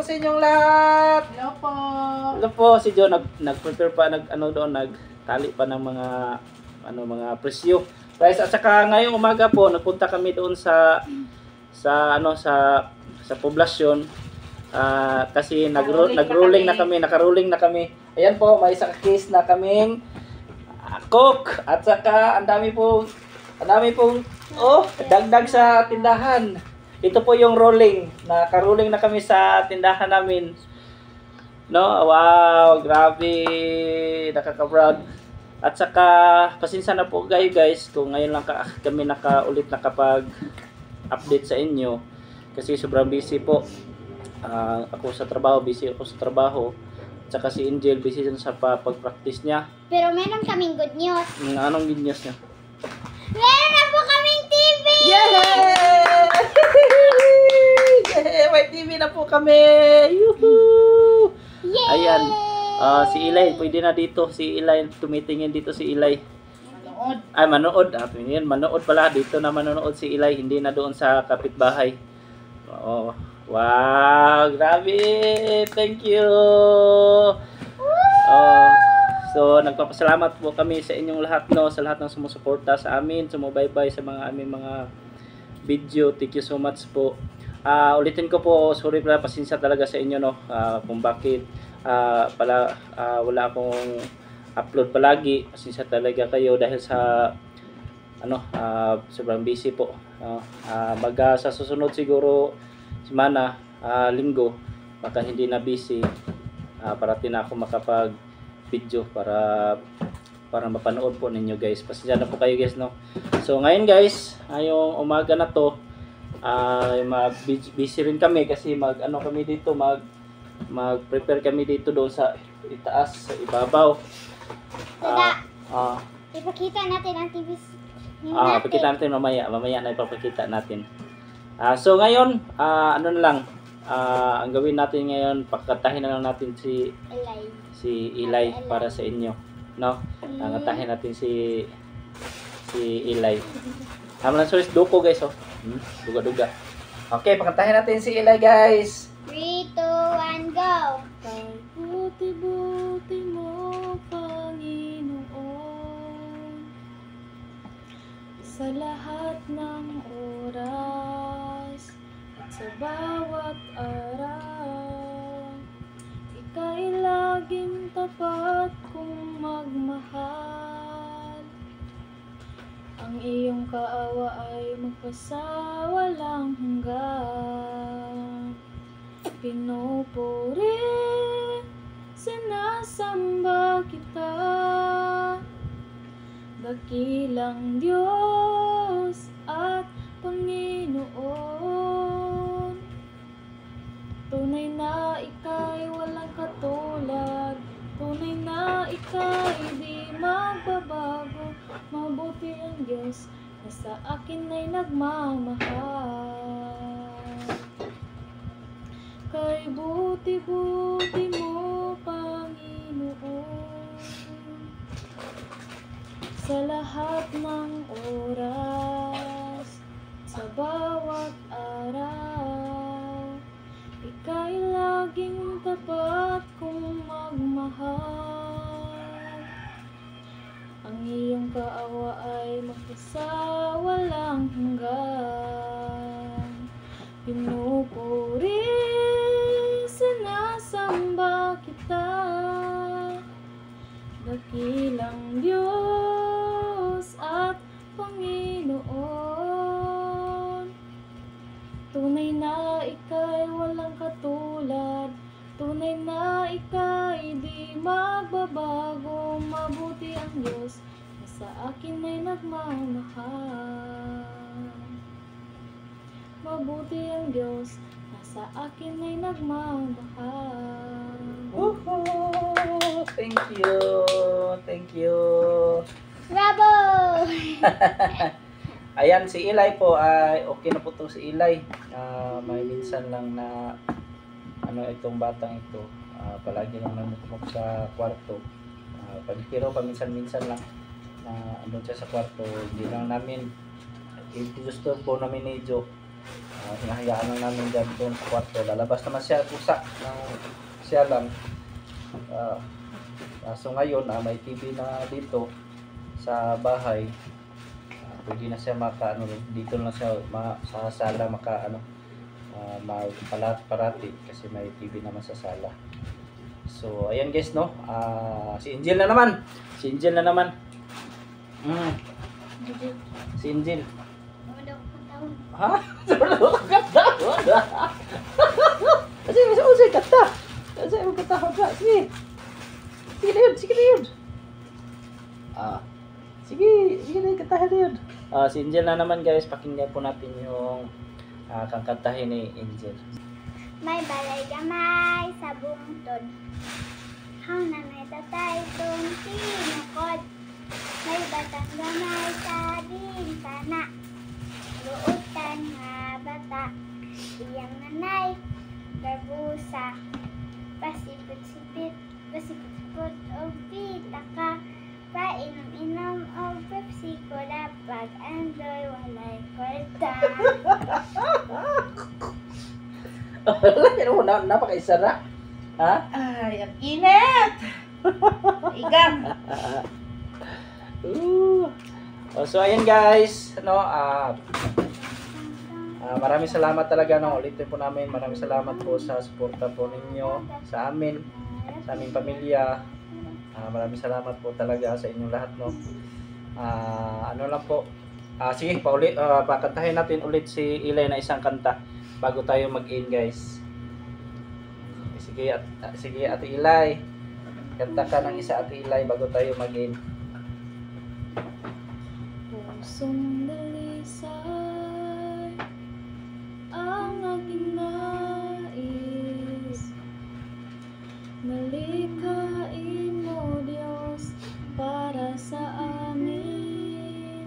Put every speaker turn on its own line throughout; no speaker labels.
po sa inyong lahat.
Hello po.
Hello po, si John nag-prepare pa, nagtali pa ng mga presyo. Guys, at saka ngayong umaga po nagpunta kami doon sa poblasyon. Kasi nakaruling na kami. Ayan po, may isang case na kaming coke at saka ang dami pong dagdag sa tindahan. Ito po yung rolling. Nakaruling na kami sa tindahan namin. No? Wow, grabe. Nakaka-proud. At saka pasensya na po guys kung ngayon lang kami ulit nakapag-update sa inyo kasi sobrang busy po. Ako sa trabaho, busy ako sa trabaho. At saka si Angel, busy din sa pag-practice niya.
Pero meron kaming good news.
Anong good news niya?
Meron na po kaming TV!
Yay! May TV na po kami! Yuhuu!
Yay!
Ayan. Si Ilay, pwede na dito. Si Ilay, tumitingin dito si Ilay.
Manood.
Ay, manood. Manood pala. Dito na manonood si Ilay. Hindi na doon sa kapitbahay. Oo. Wow, grabe. Thank you. So, nagpapasalamat po kami sa inyong lahat, no, sa lahat ng sumusuporta sa amin, sumubaybay sa aming mga video. Thank you so much po. Ulitin ko po, sorry pala, pasensya talaga sa inyo, no, kung bakit wala akong upload palagi. Pasensya talaga kayo dahil sa sobrang busy po. Sa susunod siguro semana, linggo, baka hindi na busy, parating na ako makapag video para mapanood po ninyo guys. Pasensya na po kayo guys, no. So ngayon guys, ngayong umaga na to, busy rin kami kasi kami dito, mag-prepare kami dito doon sa itaas, sa ibabaw.
Ipakita natin ang TV
pakita natin mamaya na ipapakita natin. So ngayon, ang gawin natin ngayon, pakatahin na lang natin si Ilay para sa inyo, no? Ngatahin natin si Ilay. Lang sorry, duko guys, oh. Duga-duga. Okay, pakatahin natin si Ilay guys.
3, 2, 1, go!
Kay buti-buti mo, Panginoon, sa lahat ng oras at sa bawat araw. Ika'y laging tapat kong magmahal. Ang iyong kaawa ay magpasawalang hanggan. Pinupuri, sinasamba kita, dakilang Diyos at Panginoon. Tunay na ika'y walang katulad, tunay na ika'y di magbabago. Mabuti ang Diyos na sa akin ay nagmamahal. Kay buti-buti mo, Panginoon, sa lahat ng oras, sa bawat araw. Ika'y laging tapat kong magmahal. Ang iyong kaawa ay magpasawalang hanggan. Pinupuri, sinasamba kita, dakilang Diyos at Panginoon. Tunay na ika'y walang katulad, tunay na ika'y di magbabago. Mabuti ang Diyos na sa akin ay nagmamahal. Mabuti ang Diyos na sa akin ay nagmamahal.
Woohoo! Thank you. Thank you.
Bravo!
Ayan, si Ilay po ay okay na po to si Ilay. May minsan lang na itong batang ito, palagi lang namukmok sa kwarto. Pero paminsan-minsan lang na andun siya sa kwarto. Hindi lang namin gusto po namin ni Jo. Hinahayaan lang namin dyan doon sa kwarto. Lalabas naman siya kusa ng siya lang. So ngayon may TV na dito sa bahay. Pwede na siya dito na siya sa sala parati kasi may TV naman sa sala. So ayan guys, no. Si Angel na naman. Si Angel na naman. Si Angel. Ha? Kasi usay kata. Usay mo kata ha. Sige. Sige na yun. Sige na yung katahin na yun. Si Angel na naman guys. Pakinggan po natin yung kakantahin ni Angel.
May balay gamay sa bungtod. Hang na may tatay itong tinukod. May batang gamay sa bintana. Luutan nga bata. Iyang nanay, garbusa. Pasipit-sipit o pitaka. Painom-inom o Pepsi Cola. Pag andoy walay kwarta.
Napakaisa na. Ha?
Ay, ang init! Igang!
So ayan guys, maraming salamat talaga, ulitin po namin. Maraming salamat po sa suporta po ninyo sa aming pamilya. Maraming salamat po talaga sa inyong lahat, ano lang po. Sige, pakantahin natin ulit si Eli na isang kanta bago tayo mag-in guys. Sige, Ate Eli. Kanta ka ng isa, Ate Eli, bago tayo mag-in.
Pusong dalisay ang aking nais. Malikhain mo Diyos para sa amin.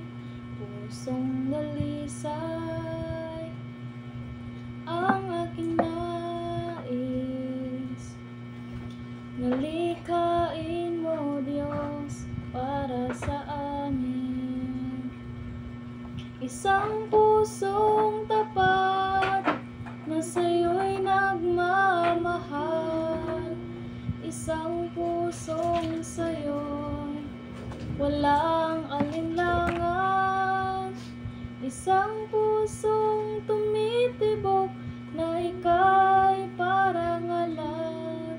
Pusong dalisay ang aking nais. Malikhain mo Diyos para sa amin. Isang pusong tapat na sa'yo'y nagmamahal. Isang pusong sa'yo'y walang alinlangan. Isang pusong tumitibok na ika'y parang alat.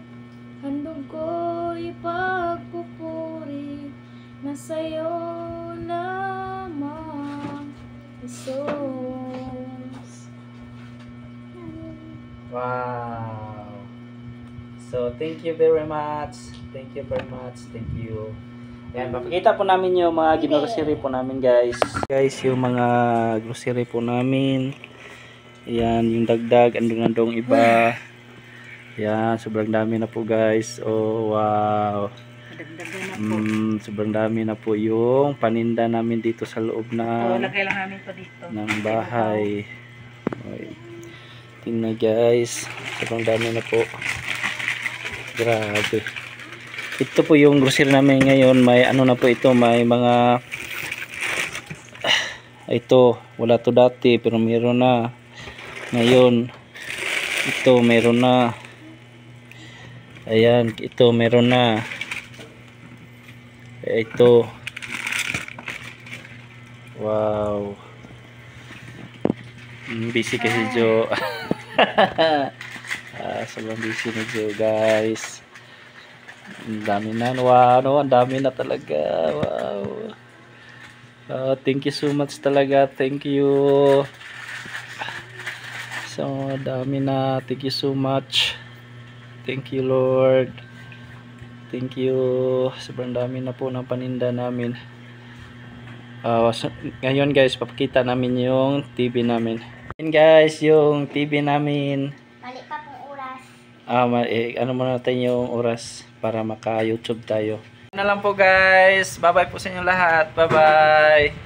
Handog ko'y pagpupuri na sa'yo lamang, Jesus.
Wow. So thank you very much. Thank you. Yan, papakita po namin yung mga grocery po namin guys. Yung mga grocery po namin. Yan, yung dagdag, andong iba. Yan, sobrang dami na po guys. Oh, wow. Sobrang dami na po yung paninda namin dito sa loob ng bahay. Okay. Tingnan guys, sobrang dami na po. Grabe. Ito po yung grocery namin ngayon. May ano na po ito, may mga ito, wala to dati pero meron na. Ngayon ito meron na. Ayan, ito meron na. Ito, wow, busy kasi Jo. Sobrang busy ni Jo guys. Ang dami na, wow, ang dami na talaga. Wow. Thank you so much talaga. Thank you. So dami na. Thank you so much. Thank you Lord. Thank you. Sobrang dami na po ng paninda namin. Ngayon guys, papakita namin yung TV namin. Ngayon guys, yung TV namin.
Mali pa pong oras.
Ano muna natin yung oras para maka-YouTube tayo. Ano lang po guys. Bye bye po sa inyo lahat. Bye bye.